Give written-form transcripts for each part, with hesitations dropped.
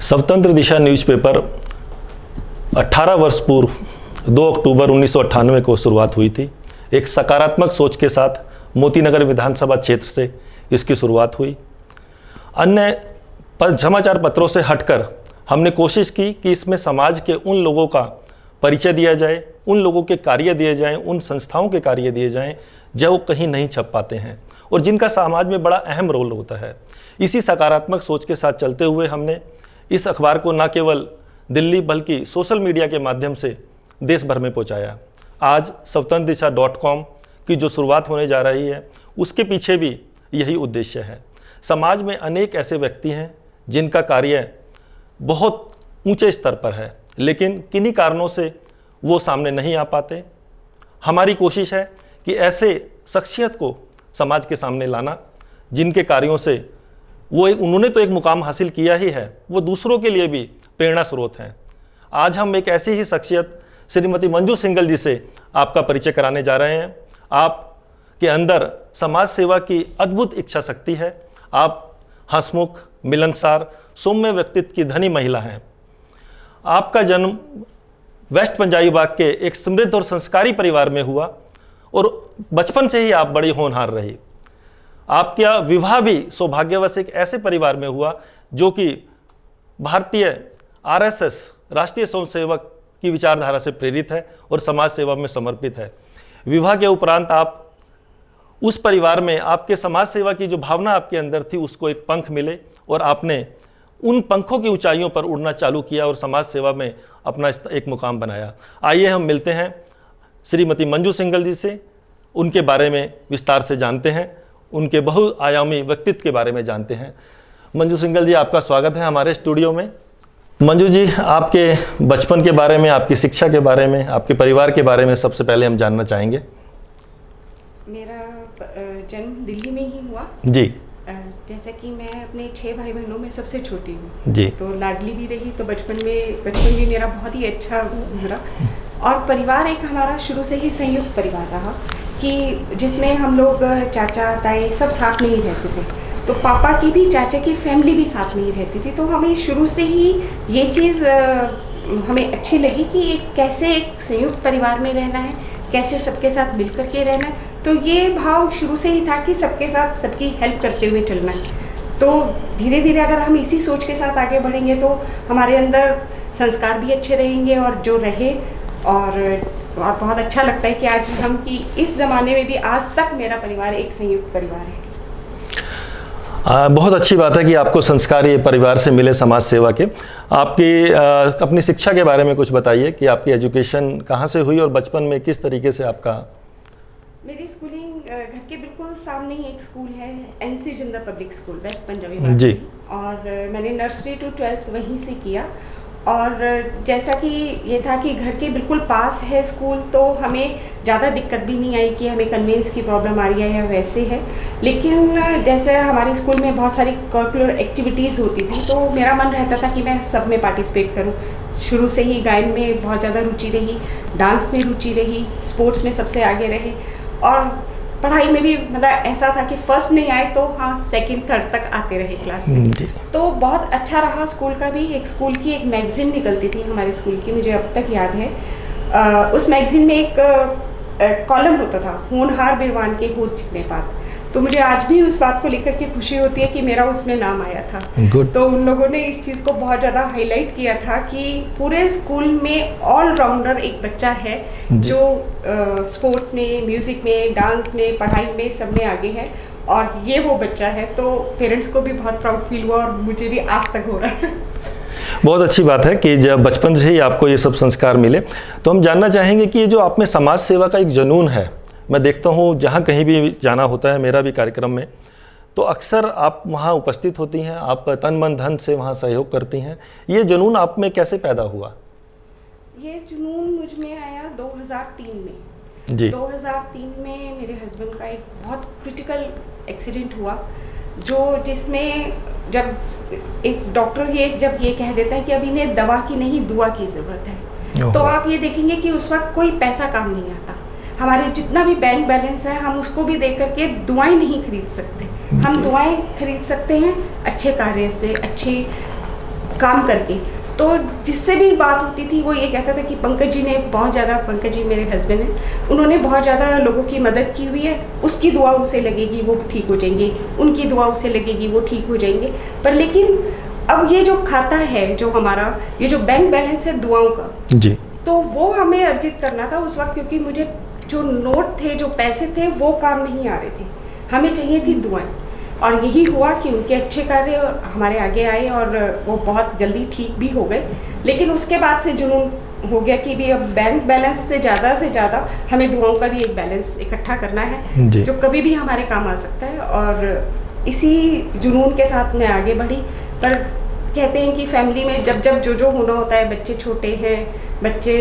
स्वतंत्र दिशा न्यूज़पेपर 18 वर्ष पूर्व 2 अक्टूबर 1998 को शुरुआत हुई थी। एक सकारात्मक सोच के साथ मोतीनगर विधानसभा क्षेत्र से इसकी शुरुआत हुई। अन्य समाचार पत्रों से हटकर हमने कोशिश की कि इसमें समाज के उन लोगों का परिचय दिया जाए, उन लोगों के कार्य दिए जाएं, उन संस्थाओं के कार्य दिए जाएं जो कहीं नहीं छप पाते हैं और जिनका समाज में बड़ा अहम रोल होता है। इसी सकारात्मक सोच के साथ चलते हुए हमने इस अखबार को न केवल दिल्ली बल्कि सोशल मीडिया के माध्यम से देश भर में पहुंचाया। आज स्वतंत्रदिशा.com की जो शुरुआत होने जा रही है उसके पीछे भी यही उद्देश्य है। समाज में अनेक ऐसे व्यक्ति हैं जिनका कार्य बहुत ऊंचे स्तर पर है, लेकिन किन्हीं कारणों से वो सामने नहीं आ पाते। हमारी कोशिश है कि ऐसे शख्सियत को समाज के सामने लाना जिनके कार्यों से उन्होंने तो एक मुकाम हासिल किया ही है, वो दूसरों के लिए भी प्रेरणा स्रोत हैं। आज हम एक ऐसी ही शख्सियत श्रीमती मंजू सिंघल जी से आपका परिचय कराने जा रहे हैं। आपके अंदर समाज सेवा की अद्भुत इच्छा शक्ति है। आप हंसमुख, मिलनसार, सौम्य व्यक्तित्व की धनी महिला हैं। आपका जन्म वेस्ट पंजाबी बाग के एक समृद्ध और संस्कारी परिवार में हुआ और बचपन से ही आप बड़ी होनहार रही। आपका विवाह भी सौभाग्यवश एक ऐसे परिवार में हुआ जो कि भारतीय RSS राष्ट्रीय स्वयंसेवक की विचारधारा से प्रेरित है और समाज सेवा में समर्पित है। विवाह के उपरांत आप उस परिवार में आपके समाज सेवा की जो भावना आपके अंदर थी उसको एक पंख मिले और आपने उन पंखों की ऊंचाइयों पर उड़ना चालू किया और समाज सेवा में अपना एक मुकाम बनाया। आइए हम मिलते हैं श्रीमती मंजू सिंघल जी से, उनके बारे में विस्तार से जानते हैं, उनके बहुआयामी व्यक्तित्व के बारे में जानते हैं। मंजू सिंघल जी, आपका स्वागत है हमारे स्टूडियो में। मंजू जी, आपके बचपन के बारे में, आपकी शिक्षा के बारे में, आपके परिवार के बारे में सबसे पहले हम जानना चाहेंगे। मेरा जन्म दिल्ली में ही हुआ जी। जैसे कि मैं अपने 6 भाई बहनों में सबसे छोटी हूँ जी। तो लाडली भी रही, तो बचपन भी मेरा बहुत ही अच्छा गुजरा। और परिवार एक हमारा शुरू से ही संयुक्त परिवार रहा कि जिसमें हम लोग चाचा ताए सब साथ में ही रहते थे। तो पापा की भी, चाचा की फैमिली भी साथ में ही रहती थी। तो हमें शुरू से ही ये चीज़ हमें अच्छी लगी कि कैसे एक संयुक्त परिवार में रहना है, कैसे सबके साथ मिल कर के रहना है। तो ये भाव शुरू से ही था कि सबके साथ सबकी हेल्प करते हुए चलना है। तो धीरे धीरे अगर हम इसी सोच के साथ आगे बढ़ेंगे तो हमारे अंदर संस्कार भी अच्छे रहेंगे और जो रहे। और बहुत अच्छा लगता है कि आज हम कि इस ज़माने में भी आज तक मेरा परिवार एक संयुक्त परिवार है। बहुत अच्छी बात है कि आपको संस्कार ये परिवार से मिले समाज सेवा के। आपकी अपनी शिक्षा के बारे में कुछ बताइए कि आपकी एजुकेशन कहाँ से हुई और बचपन में किस तरीके से आपका। मेरी स्कूलिंग घर के बिल्कुल सामने ही एक स्कूल है, NC जिंदा पब्लिक स्कूल, वेस्ट पंजाबी बाग जी। और मैंने नर्सरी टू 12th वहीं से किया। और जैसा कि ये था कि घर के बिल्कुल पास है स्कूल, तो हमें ज़्यादा दिक्कत भी नहीं आई कि हमें कन्वेंस की प्रॉब्लम आ रही है या वैसे है। लेकिन जैसे हमारे स्कूल में बहुत सारी करिकुलर एक्टिविटीज़ होती थी तो मेरा मन रहता था कि मैं सब में पार्टिसिपेट करूं। शुरू से ही गायन में बहुत ज़्यादा रुचि रही, डांस में रुचि रही, स्पोर्ट्स में सबसे आगे रहे और पढ़ाई में भी मतलब ऐसा था कि फर्स्ट नहीं आए तो हाँ सेकंड थर्ड तक आते रहे क्लास में। तो बहुत अच्छा रहा। स्कूल का भी एक स्कूल की एक मैगजीन निकलती थी हमारे स्कूल की, मुझे अब तक याद है। उस मैगजीन में एक कॉलम होता था, होनहार बिरवान के होत चिकने पात। तो मुझे आज भी उस बात को लेकर के खुशी होती है कि मेरा उसमें नाम आया था। तो उन लोगों ने इस चीज़ को बहुत ज़्यादा हाईलाइट किया था कि पूरे स्कूल में ऑलराउंडर एक बच्चा है जो स्पोर्ट्स में, म्यूज़िक में, डांस में, पढ़ाई में सब में आगे है और ये वो बच्चा है। तो पेरेंट्स को भी बहुत प्राउड फील हुआ और मुझे भी आज तक हो रहा है। बहुत अच्छी बात है कि जब बचपन से ही आपको ये सब संस्कार मिले। तो हम जानना चाहेंगे कि ये जो आप में समाज सेवा का एक जुनून है, मैं देखता हूँ जहाँ कहीं भी जाना होता है, मेरा भी कार्यक्रम में, तो अक्सर आप वहाँ उपस्थित होती हैं, आप तन मन धन से वहाँ सहयोग करती हैं। ये जुनून आप में कैसे पैदा हुआ? ये जुनून मुझ में आया 2003 में। जी। 2003 में मेरे हस्बैंड का एक बहुत क्रिटिकल एक्सीडेंट हुआ जिसमें जब एक डॉक्टर जब ये कह देता है कि अब इन्हें दवा की नहीं दुआ की ज़रूरत है, तो आप ये देखेंगे कि उस वक्त कोई पैसा काम नहीं आता। हमारे जितना भी बैंक बैलेंस है हम उसको भी दे करके दुआएं नहीं खरीद सकते। हम दुआएं खरीद सकते हैं अच्छे कार्य से, अच्छे काम करके। तो जिससे भी बात होती थी वो ये कहता था कि पंकज जी ने बहुत ज़्यादा, पंकज जी मेरे हस्बैंड हैं, उन्होंने बहुत ज़्यादा लोगों की मदद की हुई है, उसकी दुआ उसे लगेगी वो ठीक हो जाएंगे, उनकी दुआ उसे लगेगी वो ठीक हो जाएंगे। पर लेकिन अब ये जो खाता है, जो हमारा ये जो बैंक बैलेंस है दुआओं का जी, तो वो हमें अर्जित करना था उस वक्त, क्योंकि मुझे जो नोट थे, जो पैसे थे वो काम नहीं आ रहे थे, हमें चाहिए थी दुआएं। और यही हुआ कि उनके अच्छे कार्य हमारे आगे आए और वो बहुत जल्दी ठीक भी हो गए। लेकिन उसके बाद से जुनून हो गया कि भी अब बैंक बैलेंस से ज़्यादा हमें दुआओं का भी एक बैलेंस इकट्ठा करना है जो कभी भी हमारे काम आ सकता है। और इसी जुनून के साथ मैं आगे बढ़ी। पर कहते हैं कि फैमिली में जब जो होना होता है, बच्चे छोटे हैं, बच्चे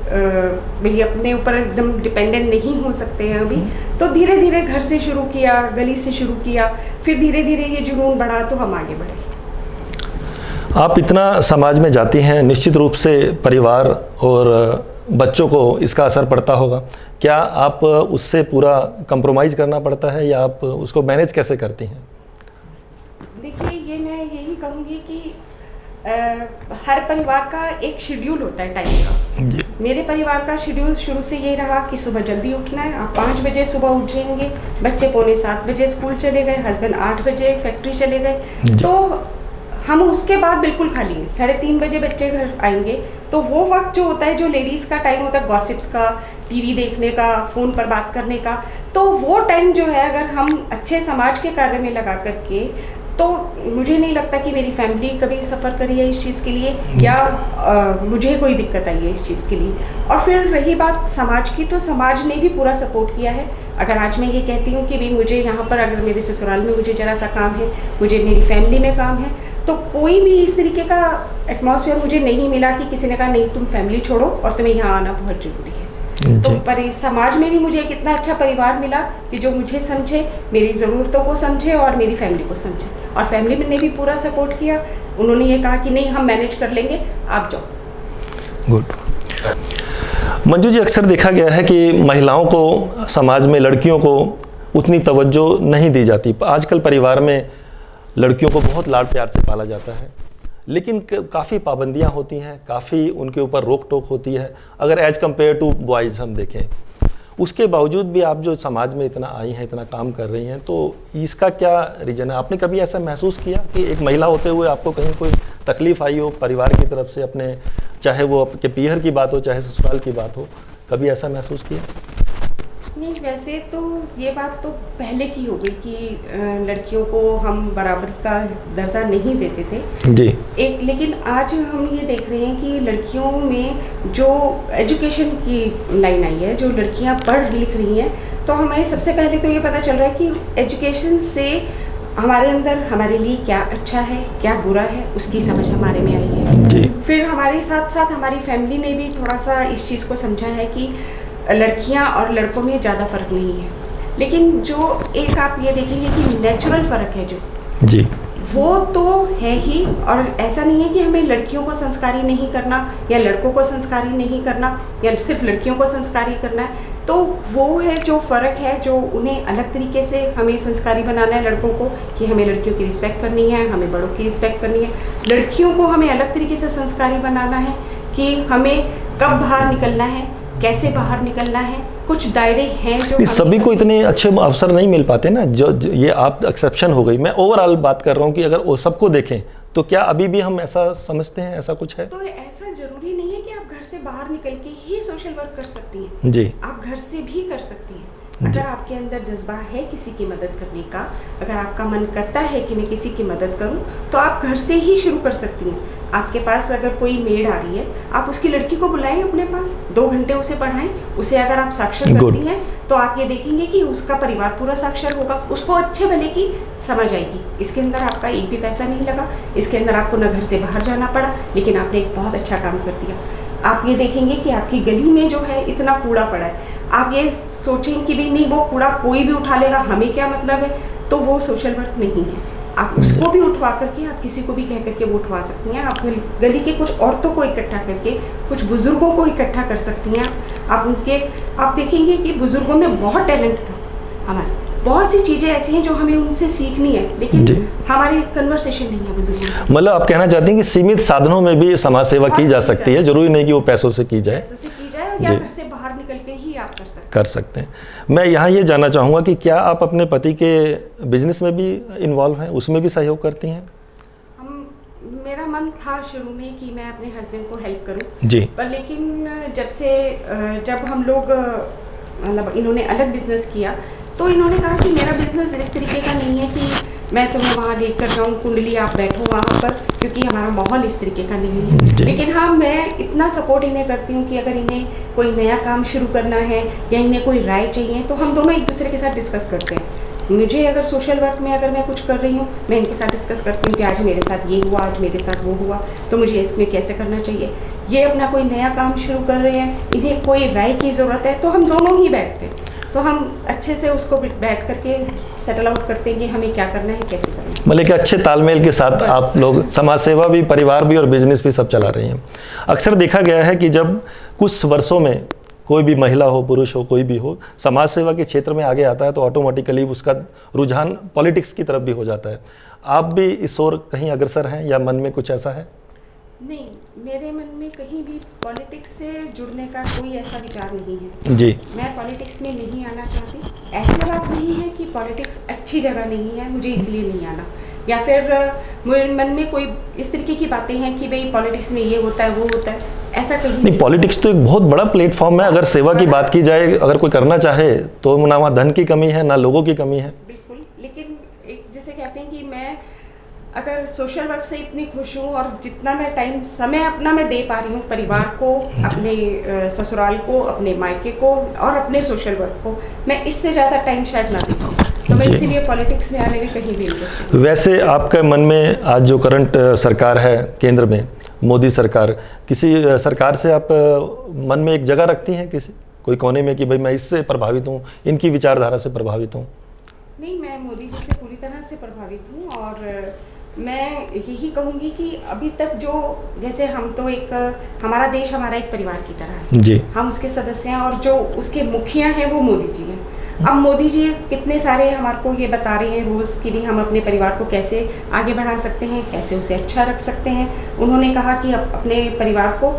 भाई अपने ऊपर एकदम डिपेंडेंट नहीं हो सकते हैं अभी, तो धीरे धीरे घर से शुरू किया, गली से शुरू किया, फिर धीरे धीरे ये जुनून बढ़ा तो हम आगे बढ़े। आप इतना समाज में जाती हैं, निश्चित रूप से परिवार और बच्चों को इसका असर पड़ता होगा। क्या आप उससे पूरा कंप्रोमाइज़ करना पड़ता है या आप उसको मैनेज कैसे करती हैं? देखिए, ये मैं यही कहूँगी कि हर परिवार का एक शेड्यूल होता है टाइम का। मेरे परिवार का शेड्यूल शुरू से ये रहा कि सुबह जल्दी उठना है, आप 5 बजे सुबह उठ जाएंगे, बच्चे पौने 7 बजे स्कूल चले गए, हस्बैंड 8 बजे फैक्ट्री चले गए, तो हम उसके बाद बिल्कुल खाली हैं। 3:30 बजे बच्चे घर आएंगे, तो वो वक्त जो होता है, जो लेडीज़ का टाइम होता है गॉसिप्स का, टीवी देखने का, फ़ोन पर बात करने का, तो वो टाइम जो है अगर हम अच्छे समाज के कार्य में लगा करके, तो मुझे नहीं लगता कि मेरी फैमिली कभी सफ़र करी है इस चीज़ के लिए या मुझे कोई दिक्कत आई है इस चीज़ के लिए। और फिर रही बात समाज की, तो समाज ने भी पूरा सपोर्ट किया है। अगर आज मैं ये कहती हूँ कि भी मुझे यहाँ पर, अगर मेरे ससुराल में मुझे ज़रा सा काम है, मुझे मेरी फैमिली में काम है, तो कोई भी इस तरीके का एटमॉस्फेयर मुझे नहीं मिला कि किसी ने कहा नहीं तुम फैमिली छोड़ो और तुम्हें यहाँ आना बहुत ज़रूरी है। तो पर समाज में भी मुझे एक इतना अच्छा परिवार मिला कि जो मुझे समझे, मेरी ज़रूरतों को समझे और मेरी फैमिली को समझे। और फैमिली ने भी पूरा सपोर्ट किया, उन्होंने ये कहा कि नहीं हम मैनेज कर लेंगे, आप जाओ। गुड। मंजू जी, अक्सर देखा गया है कि महिलाओं को, समाज में लड़कियों को उतनी तवज्जो नहीं दी जाती। आजकल परिवार में लड़कियों को बहुत लाड प्यार से पाला जाता है, लेकिन काफ़ी पाबंदियां होती हैं, काफ़ी उनके ऊपर रोक टोक होती है अगर एज़ कम्पेयर टू बॉयज़ हम देखें। उसके बावजूद भी आप जो समाज में इतना आई हैं, इतना काम कर रही हैं, तो इसका क्या रीज़न है? आपने कभी ऐसा महसूस किया कि एक महिला होते हुए आपको कहीं कोई तकलीफ़ आई हो परिवार की तरफ से, अपने, चाहे वो आपके पीहर की बात हो, चाहे ससुराल की बात हो, कभी ऐसा महसूस किया? नहीं, वैसे तो ये बात तो पहले की हो गई कि लड़कियों को हम बराबरी का दर्जा नहीं देते थे जी। एक, लेकिन आज हम ये देख रहे हैं कि लड़कियों में जो एजुकेशन की लाइन आई है, जो लड़कियां पढ़ लिख रही हैं, तो हमें सबसे पहले तो ये पता चल रहा है कि एजुकेशन से हमारे अंदर हमारे लिए क्या अच्छा है, क्या बुरा है, उसकी समझ हमारे में आई है जी। फिर हमारे साथ साथ हमारी फैमिली ने भी थोड़ा सा इस चीज़ को समझा है कि लड़कियां और लड़कों में ज़्यादा फ़र्क नहीं है। लेकिन जो एक आप ये देखेंगे कि नेचुरल फ़र्क है जो जी, वो तो है ही। और ऐसा नहीं है कि हमें लड़कियों को संस्कारी नहीं करना या लड़कों को संस्कारी नहीं करना या सिर्फ लड़कियों को संस्कारी करना है, तो वो है जो फ़र्क है, जो उन्हें अलग तरीके से हमें संस्कारी बनाना है लड़कों को, कि हमें लड़कियों की रिस्पेक्ट करनी है, हमें बड़ों की रिस्पेक्ट करनी है। लड़कियों को हमें अलग तरीके से संस्कारी बनाना है कि हमें कब बाहर निकलना है, कैसे बाहर निकलना है। कुछ दायरे हैं जो सभी को इतने अच्छे अवसर नहीं मिल पाते ना, जो ये आप एक्सेप्शन हो गई। मैं ओवरऑल बात कर रहा हूँ कि अगर वो सबको देखें तो क्या अभी भी हम ऐसा समझते हैं, ऐसा कुछ है? तो ऐसा जरूरी नहीं है कि आप घर से बाहर निकल के ही सोशल वर्क कर सकती हैं जी। आप घर से भी कर सकती हैं। अगर आपके अंदर जज्बा है किसी की मदद करने का, अगर आपका मन करता है कि मैं किसी की मदद करूं, तो आप घर से ही शुरू कर सकती हैं। आपके पास अगर कोई मेड आ रही है, आप उसकी लड़की को बुलाएं अपने पास, 2 घंटे उसे पढ़ाएं। उसे अगर आप साक्षर करती हैं तो आप ये देखेंगे कि उसका परिवार पूरा साक्षर होगा, उसको अच्छे भले की समझ आएगी। इसके अंदर आपका एक भी पैसा नहीं लगा, इसके अंदर आपको न घर से बाहर जाना पड़ा, लेकिन आपने एक बहुत अच्छा काम कर दिया। आप ये देखेंगे कि आपकी गली में जो है इतना कूड़ा पड़ा है, आप ये सोचें कि भी नहीं वो कूड़ा कोई भी उठा लेगा, हमें क्या मतलब है, तो वो सोशल वर्क नहीं है। आप उसको भी उठवा करके, आप किसी को भी कह करके वो उठवा सकती हैं। आप गली के कुछ औरतों को इकट्ठा करके, कुछ बुजुर्गों को इकट्ठा कर सकती हैं। आप देखेंगे कि बुजुर्गों में बहुत टैलेंट था हमारे, बहुत सी चीज़ें ऐसी हैं जो हमें उनसे सीखनी है, लेकिन जी। हमारी कन्वर्सेशन नहीं है बुजुर्गों से। मतलब आप कहना चाहती हैं कि सीमित साधनों में भी समाज सेवा की जा सकती है, जरूरी नहीं कि वो पैसों से की जाए। पैसों से की जाए और या जी। घर से बाहर निकल के ही आप कर सकते हैं। मैं यहाँ ये जानना चाहूँगा कि क्या आप अपने पति के बिजनेस में भी इन्वॉल्व हैं, उसमें भी सहयोग करती हैं? मेरा मन था शुरू में कि मैं अपने हस्बैंड को हेल्प करूं, जी। पर लेकिन जब हम लोग मतलब इन्होंने अलग बिजनेस किया तो इन्होंने कहा कि मेरा बिजनेस इस तरीके का नहीं है कि मैं तुम्हें वहाँ लेकर जाऊँ, कुंडली आप बैठो वहाँ पर, क्योंकि हमारा माहौल इस तरीके का नहीं है। लेकिन हाँ, मैं इतना सपोर्ट इन्हें करती हूँ कि अगर इन्हें कोई नया काम शुरू करना है या इन्हें कोई राय चाहिए तो हम दोनों एक दूसरे के साथ डिस्कस करते हैं। मुझे अगर सोशल वर्क में अगर मैं कुछ कर रही हूँ, मैं इनके साथ डिस्कस करती हूँ कि आज मेरे साथ ये हुआ, आज मेरे साथ वो हुआ, तो मुझे इसमें कैसे करना चाहिए। ये अपना कोई नया काम शुरू कर रहे हैं, इन्हें कोई राय की ज़रूरत है, तो हम दोनों ही बैठते हैं, तो हम अच्छे से उसको बैठ करके सेटल आउट करते हैं कि हमें क्या करना है, कैसे करना है। मतलब कि अच्छे तालमेल के साथ आप लोग समाज सेवा भी, परिवार भी और बिजनेस भी सब चला रही हैं। अक्सर देखा गया है कि जब कुछ वर्षों में कोई भी महिला हो, पुरुष हो, कोई भी हो, समाज सेवा के क्षेत्र में आगे आता है तो ऑटोमेटिकली उसका रुझान पॉलिटिक्स की तरफ भी हो जाता है। आप भी इस ओर कहीं अग्रसर हैं या मन में कुछ ऐसा है? नहीं, मेरे मन में कहीं भी पॉलिटिक्स से जुड़ने का कोई ऐसा विचार नहीं है। जी। मैं पॉलिटिक्स में नहीं आना चाहती। ऐसी बात नहीं है कि पॉलिटिक्स अच्छी जगह नहीं है, मुझे इसलिए नहीं आना, या फिर मेरे मन में कोई इस तरीके की बातें हैं कि भाई पॉलिटिक्स में ये होता है, वो होता है, ऐसा कहीं नहीं। पॉलिटिक्स तो एक बहुत बड़ा प्लेटफॉर्म है। अगर सेवा की बात की जाए, अगर कोई करना चाहे तो ना वहाँ धन की कमी है, ना लोगों की कमी है। बिल्कुल, लेकिन एक जैसे कहते हैं कि मैं अगर सोशल वर्क से इतनी खुश हूँ और जितना मैं टाइम समय अपना मैं दे पा रही हूँ परिवार को, अपने ससुराल को, अपने मायके को और अपने सोशल वर्क को, मैं इससे ज़्यादा टाइम शायद ना दे पाऊँ, तो मैं इसीलिए पॉलिटिक्स में आने में कहीं भी इंटरेस्ट। वैसे आपके मन में आज जो करंट सरकार है केंद्र में, मोदी सरकार, किसी सरकार से आप मन में एक जगह रखती हैं, किसी कोई कोने में कि भाई मैं इससे प्रभावित हूँ, इनकी विचारधारा से प्रभावित हूँ? नहीं, मैं मोदी जी से पूरी तरह से प्रभावित हूँ और मैं यही कहूँगी कि अभी तक जो, जैसे हम तो एक, हमारा देश हमारा एक परिवार की तरह है जी, हम उसके सदस्य हैं और जो उसके मुखिया हैं वो मोदी जी हैं। अब मोदी जी कितने सारे हमारे को ये बता रहे हैं रोज़ कि भी हम अपने परिवार को कैसे आगे बढ़ा सकते हैं, कैसे उसे अच्छा रख सकते हैं। उन्होंने कहा कि अपने परिवार को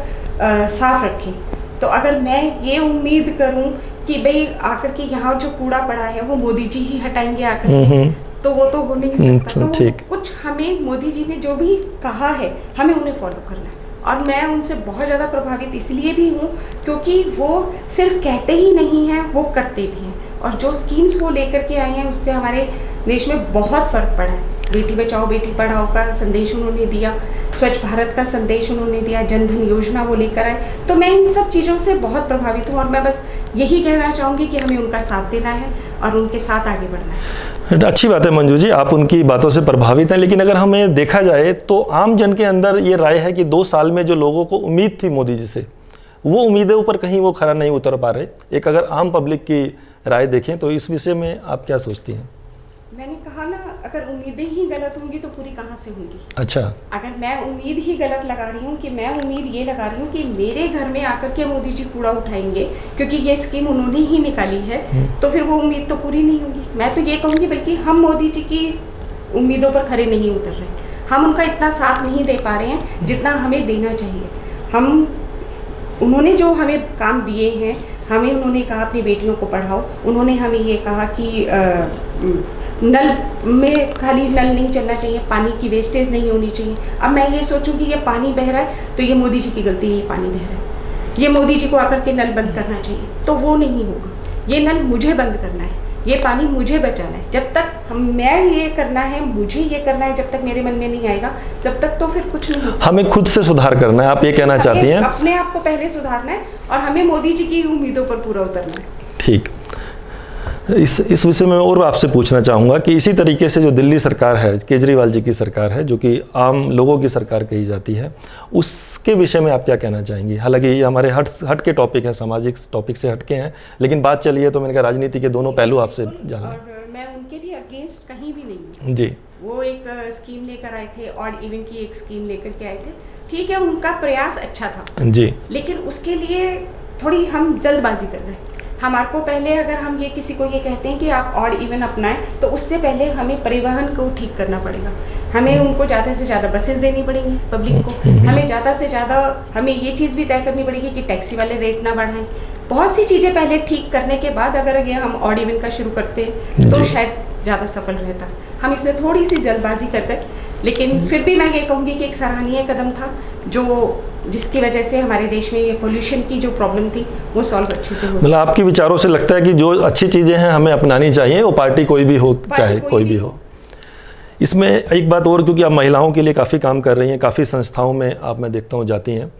साफ रखें, तो अगर मैं ये उम्मीद करूँ कि भाई आकर के यहाँ जो कूड़ा पड़ा है वो मोदी जी ही हटाएंगे आकर के, तो वो तो हो नहीं सकता। तो कुछ हमें मोदी जी ने जो भी कहा है हमें उन्हें फॉलो करना है, और मैं उनसे बहुत ज़्यादा प्रभावित इसलिए भी हूँ क्योंकि वो सिर्फ कहते ही नहीं हैं, वो करते भी हैं, और जो स्कीम्स वो लेकर के आए हैं उससे हमारे देश में बहुत फ़र्क पड़ा है। बेटी बचाओ बेटी पढ़ाओ का संदेश उन्होंने दिया, स्वच्छ भारत का संदेश उन्होंने दिया, जन धन योजना वो लेकर आए, तो मैं इन सब चीज़ों से बहुत प्रभावित हूँ और मैं बस यही कहना चाहूँगी कि हमें उनका साथ देना है और उनके साथ आगे बढ़ना है। अच्छी बात है मंजू जी, आप उनकी बातों से प्रभावित हैं, लेकिन अगर हमें देखा जाए तो आम जन के अंदर ये राय है कि 2 साल में जो लोगों को उम्मीद थी मोदी जी से, वो उम्मीदों पर कहीं वो खरा नहीं उतर पा रहे। एक अगर आम पब्लिक की राय देखें तो इस विषय में आप क्या सोचती हैं? मैंने कहा ना, अगर उम्मीदें ही गलत होंगी तो पूरी कहाँ से होंगी। अच्छा, अगर मैं उम्मीद ही गलत लगा रही हूँ कि मैं उम्मीद ये लगा रही हूँ कि मेरे घर में आकर के मोदी जी कूड़ा उठाएंगे क्योंकि ये स्कीम उन्होंने ही निकाली है, तो फिर वो उम्मीद तो पूरी नहीं होगी। मैं तो ये कहूँगी बल्कि हम मोदी जी की उम्मीदों पर खरे नहीं उतर रहे, हम उनका इतना साथ नहीं दे पा रहे हैं जितना हमें देना चाहिए। उन्होंने जो हमें काम दिए हैं, हमें उन्होंने कहा अपनी बेटियों को पढ़ाओ, उन्होंने हमें ये कहा कि नल में खाली नल नहीं चलना चाहिए, पानी की वेस्टेज नहीं होनी चाहिए। अब मैं ये सोचूं कि ये पानी बह रहा है तो ये मोदी जी की गलती है, ये पानी बह रहा है, ये मोदी जी को आकर के नल बंद करना चाहिए, तो वो नहीं होगा। ये नल मुझे बंद करना है, ये पानी मुझे बचाना है। जब तक मैं ये करना है, मुझे ये करना है, जब तक मेरे मन में नहीं आएगा तब तक तो फिर कुछ नहीं हो सकता। हमें खुद से सुधार करना है, आप ये कहना चाहती हैं? अपने आप को पहले सुधारना है और हमें मोदी जी की उम्मीदों पर पूरा उतरना है। ठीक, इस विषय में और आपसे पूछना चाहूँगा कि इसी तरीके से जो दिल्ली सरकार है, केजरीवाल जी की सरकार है, जो कि आम लोगों की सरकार कही जाती है, उसके विषय में आप क्या कहना चाहेंगी? हालांकि ये हमारे हट के टॉपिक हैं, सामाजिक टॉपिक से हटके हैं, लेकिन बात चली है तो मैंने कहा राजनीति के दोनों पहलू आपसे जाना। और मैं उनके भी अगेंस्ट कहीं भी नहीं हूँ जी। वो एक स्कीम लेकर आए थे, ऑड इवन की एक स्कीम लेकर के आए थे, ठीक है, उनका प्रयास अच्छा था जी, लेकिन उसके लिए थोड़ी हम जल्दबाजी कर रहे हैं। हमारे को पहले अगर हम ये किसी को ये कहते हैं कि आप ऑड इवन अपनाएं, तो उससे पहले हमें परिवहन को ठीक करना पड़ेगा। हमें उनको ज़्यादा से ज़्यादा बसेस देनी पड़ेंगी पब्लिक को, हमें ज़्यादा से ज़्यादा हमें ये चीज़ भी तय करनी पड़ेगी कि टैक्सी वाले रेट ना बढ़ाएं। बहुत सी चीज़ें पहले ठीक करने के बाद अगर ये हम ऑड इवन का शुरू करते तो शायद ज़्यादा सफल रहता। हम इसमें थोड़ी सी जल्दबाजी कर लेकिन फिर भी मैं ये कहूँगी कि एक सराहनीय कदम था जिसकी वजह से हमारे देश में ये पोल्यूशन की जो प्रॉब्लम थी वो सॉल्व अच्छे से हो। मतलब आपके विचारों से लगता है कि जो अच्छी चीज़ें हैं हमें अपनानी चाहिए, वो पार्टी कोई भी हो, चाहे कोई भी हो। इसमें एक बात और, क्योंकि आप महिलाओं के लिए काफ़ी काम कर रही हैं, काफ़ी संस्थाओं में आप मैं देखता हूँ जाती हैं,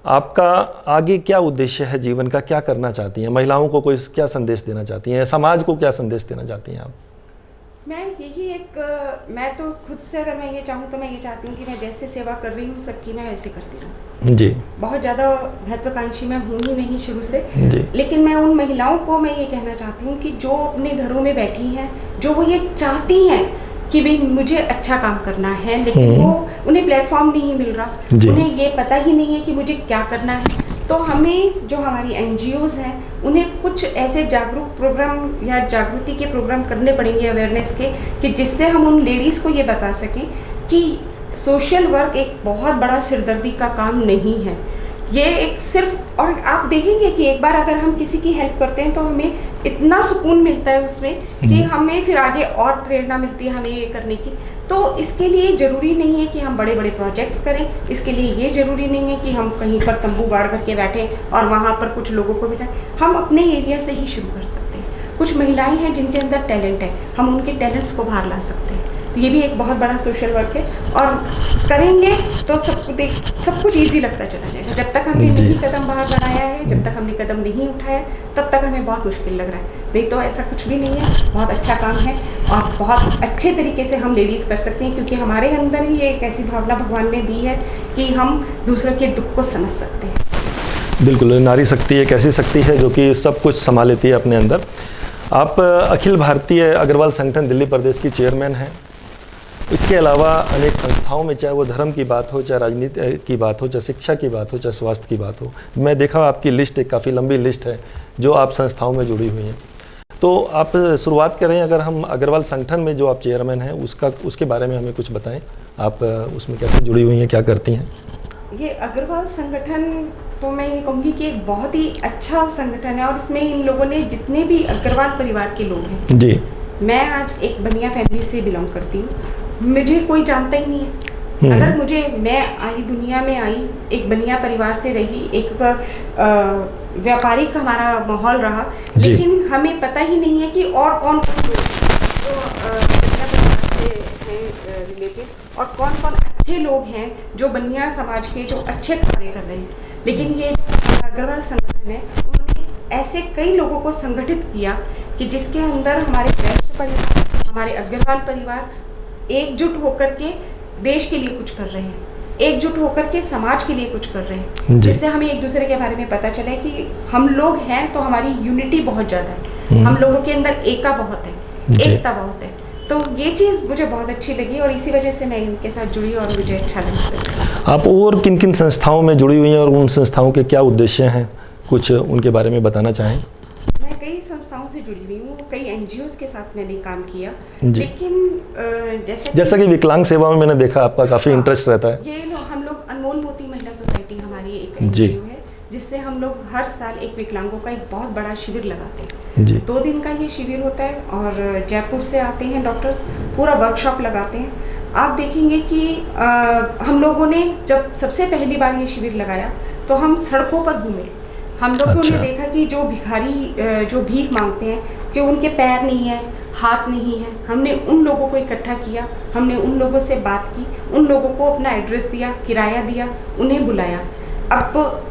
आपका आगे क्या उद्देश्य है जीवन का, क्या करना चाहती हैं? महिलाओं को कोई क्या संदेश देना चाहती हैं, समाज को क्या संदेश देना चाहती हैं आप? मैं तो खुद से अगर मैं ये चाहूँ तो मैं ये चाहती हूँ कि मैं जैसे सेवा कर रही हूँ सबकी, मैं वैसे करती रहूँ जी। बहुत ज़्यादा महत्वाकांक्षी मैं हूँ ही नहीं शुरू से जी। लेकिन मैं उन महिलाओं को मैं ये कहना चाहती हूँ कि जो अपने घरों में बैठी हैं, जो वो ये चाहती हैं कि भाई मुझे अच्छा काम करना है, लेकिन वो उन्हें प्लेटफॉर्म नहीं मिल रहा, उन्हें ये पता ही नहीं है कि मुझे क्या करना है। तो हमें जो हमारी NGOs हैं उन्हें कुछ ऐसे जागरूक प्रोग्राम या जागृति के प्रोग्राम करने पड़ेंगे, अवेयरनेस के, कि जिससे हम उन लेडीज़ को ये बता सकें कि सोशल वर्क एक बहुत बड़ा सिरदर्दी का काम नहीं है। ये एक सिर्फ, और आप देखेंगे कि एक बार अगर हम किसी की हेल्प करते हैं तो हमें इतना सुकून मिलता है उसमें कि हमें फिर आगे और प्रेरणा मिलती है हमें ये करने की। तो इसके लिए ज़रूरी नहीं है कि हम बड़े बड़े प्रोजेक्ट्स करें, इसके लिए ये ज़रूरी नहीं है कि हम कहीं पर तंबू गाड़ करके बैठें और वहाँ पर कुछ लोगों को बिठाएं। हम अपने एरिया से ही शुरू कर सकते हैं। कुछ महिलाएं हैं जिनके अंदर टैलेंट है, हम उनके टैलेंट्स को बाहर ला सकते हैं। तो ये भी एक बहुत बड़ा सोशल वर्क है, और करेंगे तो सब कुछ ईजी लगता चला जाएगा। जब तक हमने नहीं कदम बाहर बढ़ाया है, जब तक हमने कदम नहीं उठाया, तब तक हमें बहुत मुश्किल लग रहा है। नहीं तो ऐसा कुछ भी नहीं है, बहुत अच्छा काम है और बहुत अच्छे तरीके से हम लेडीज़ कर सकते हैं, क्योंकि हमारे अंदर ही एक ऐसी भावना भगवान ने दी है कि हम दूसरों के दुख को समझ सकते हैं। बिल्कुल, नारी शक्ति एक ऐसी शक्ति है जो कि सब कुछ संभाल लेती है अपने अंदर। आप अखिल भारतीय अग्रवाल संगठन दिल्ली प्रदेश की चेयरमैन हैं। इसके अलावा अनेक संस्थाओं में, चाहे वो धर्म की बात हो, चाहे राजनीति की बात हो, चाहे शिक्षा की बात हो, चाहे स्वास्थ्य की बात हो, मैं देखा आपकी लिस्ट एक काफ़ी लंबी लिस्ट है जो आप संस्थाओं में जुड़ी हुई हैं। तो आप शुरुआत करें, अगर हम अग्रवाल संगठन में जो आप चेयरमैन हैं उसके बारे में हमें कुछ बताएं। आप उसमें कैसे जुड़ी हुई हैं, क्या करती हैं? ये अग्रवाल संगठन तो मैं ये कहूँगी कि एक बहुत ही अच्छा संगठन है, और इसमें इन लोगों ने जितने भी अग्रवाल परिवार के लोग हैं जी, मैं आज एक बनिया फैमिली से बिलोंग करती हूँ, मुझे कोई जानता ही नहीं है। अगर मैं दुनिया में आई एक बनिया परिवार से रही, एक व्यापारिक हमारा माहौल रहा, लेकिन हमें पता ही नहीं है कि और कौन लोग जो बनिया परिवार से हैं रिलेटेड, और कौन अच्छे लोग हैं जो बनिया समाज के जो अच्छे कार्य कर रहे हैं। लेकिन ये अग्रवाल संगठन है, उन्होंने ऐसे कई लोगों को संगठित किया कि जिसके अंदर हमारे वैश्य परिवार, हमारे अग्रवाल परिवार एकजुट होकर के देश के लिए कुछ कर रहे हैं, एकजुट होकर के समाज के लिए कुछ कर रहे हैं, जिससे हमें एक दूसरे के बारे में पता चले कि हम लोग हैं तो हमारी यूनिटी बहुत ज़्यादा है, हम लोगों के अंदर एकता बहुत है। तो ये चीज़ मुझे बहुत अच्छी लगी और इसी वजह से मैं इनके साथ जुड़ी और मुझे अच्छा लगा। आप और किन किन संस्थाओं में जुड़ी हुई हैं और उन संस्थाओं के क्या उद्देश्य हैं, कुछ उनके बारे में बताना चाहें? मैं कई संस्थाओं से जुड़ी हुई हूँ, कई NGOs के साथ मैंने काम किया, लेकिन जैसा कि विकलांग सेवा में मैंने देखा आपका काफ़ी इंटरेस्ट रहता है। ये हम लोग अनमोल मोती महिला सोसाइटी हमारी एक NGO है, जिससे हम लोग हर साल एक विकलांगों का एक बहुत बड़ा शिविर लगाते हैं जी। 2 दिन का ये शिविर होता है और जयपुर से आते हैं डॉक्टर्स, पूरा वर्कशॉप लगाते हैं। आप देखेंगे कि हम लोगों ने जब सबसे पहली बार ये शिविर लगाया तो हम सड़कों पर घूमे, हम लोगों ने देखा कि जो भिखारी जो भीख मांगते हैं कि उनके पैर नहीं है, हाथ नहीं है, हमने उन लोगों को इकट्ठा किया, हमने उन लोगों से बात की, उन लोगों को अपना एड्रेस दिया, किराया दिया, उन्हें बुलाया। अब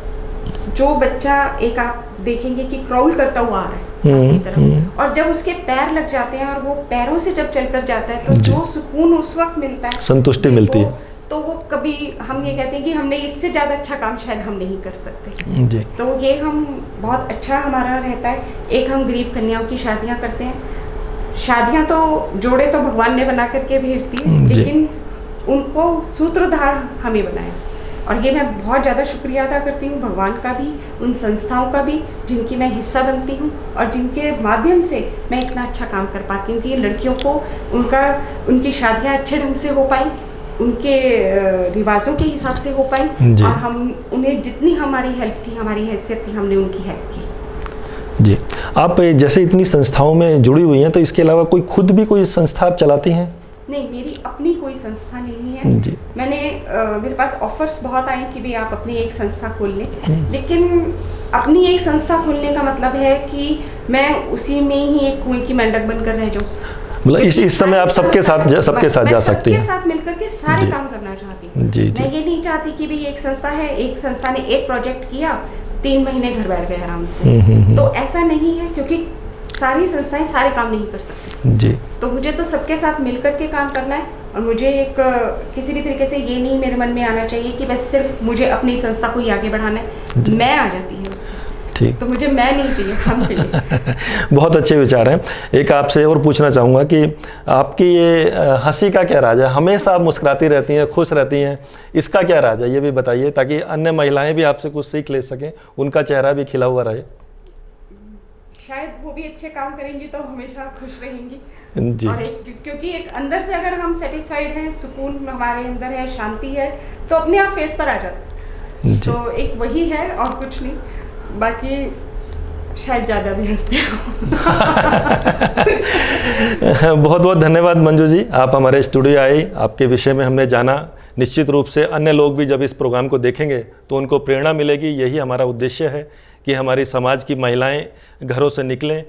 जो बच्चा एक आप देखेंगे कि क्रॉल करता हुआ आ रहा है आपकी तरफ, और जब उसके पैर लग जाते हैं और वो पैरों से जब चलकर जाता है तो जो सुकून उस वक्त मिलता है, संतुष्टि मिलती है, तो वो कभी हम ये कहते हैं कि हमने इससे ज़्यादा अच्छा काम शायद हम नहीं कर सकते जी। तो ये हम बहुत अच्छा हमारा रहता है। एक हम गरीब कन्याओं की शादियाँ करते हैं। शादियाँ तो जोड़े तो भगवान ने बना करके भेज दिए, लेकिन उनको सूत्रधार हमें बनाया और ये मैं बहुत ज़्यादा शुक्रिया अदा करती हूँ भगवान का भी, उन संस्थाओं का भी जिनकी मैं हिस्सा बनती हूँ और जिनके माध्यम से मैं इतना अच्छा काम कर पाती हूँ कि लड़कियों को उनकी शादियाँ अच्छे ढंग से हो पाई, उनके रिवाजों के हिसाब से हो पाई, और हम उन्हें जितनी हमारी हेल्प थी, हमारी हैसियत थी, हमने उनकी हेल्प की। जी, आप जैसे इतनी संस्थाओं में जुड़ी हुई हैं, तो इसके अलावा कोई खुद भी कोई संस्था आप चलाती हैं? नहीं, मेरी अपनी कोई संस्था नहीं है जी। मेरे पास ऑफर्स बहुत आए कि भाई आप अपनी एक संस्था खोल लें, लेकिन अपनी एक संस्था खोलने का मतलब है कि मैं उसी में ही एक कुएं की मेंढक बनकर रह जाऊँ। मतलब इस समय आप सबके साथ जा सकती हैं। सबके साथ मिलकर के सारे काम करना चाहती हूँ। मैं ये नहीं चाहती कि भाई एक संस्था है, एक संस्था ने एक प्रोजेक्ट किया, 3 महीने घर बैठ गए आराम से, तो ऐसा नहीं है, क्योंकि सारी संस्थाएं सारे काम नहीं कर सकती जी। तो मुझे तो सबके साथ मिलकर के काम करना है, और मुझे किसी भी तरीके से ये नहीं मेरे मन में आना चाहिए कि बस सिर्फ मुझे अपनी संस्था को ही आगे बढ़ाना है, मैं आ जाती है उससे। ठीक, तो मुझे मैं नहीं चाहिए, हम चाहिए। बहुत अच्छे विचार हैं। एक आपसे और पूछना चाहूँगा कि आपकी ये हंसी का क्या राज है? हमेशा आप मुस्कुराती रहती हैं, खुश रहती हैं, इसका क्या राज है, ये भी बताइए, ताकि अन्य महिलाएं भी आपसे कुछ सीख ले सकें, उनका चेहरा भी खिला हुआ रहे। शायद वो भी अच्छे काम करेंगी तो हमेशा खुश रहेंगी जी। और क्योंकि एक अंदर से अगर हम सेटिस्फाइड हैं, सुकून हमारे अंदर है, शांति है, तो अपने आप फेस पर आ जाता है। तो एक वही है और कुछ नहीं, बाकी शायद ज़्यादा भी हंसते हो। बहुत बहुत धन्यवाद मंजू जी, आप हमारे स्टूडियो आए, आपके विषय में हमने जाना। निश्चित रूप से अन्य लोग भी जब इस प्रोग्राम को देखेंगे तो उनको प्रेरणा मिलेगी। यही हमारा उद्देश्य है कि हमारी समाज की महिलाएं घरों से निकलें,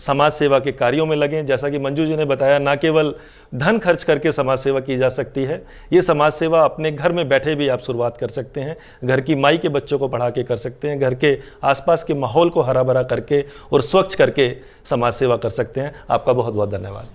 समाज सेवा के कार्यों में लगें। जैसा कि मंजू जी ने बताया, ना केवल धन खर्च करके समाज सेवा की जा सकती है, ये समाज सेवा अपने घर में बैठे भी आप शुरुआत कर सकते हैं। घर की माई के बच्चों को पढ़ा के कर सकते हैं, घर के आसपास के माहौल को हरा भरा करके और स्वच्छ करके समाज सेवा कर सकते हैं। आपका बहुत बहुत धन्यवाद।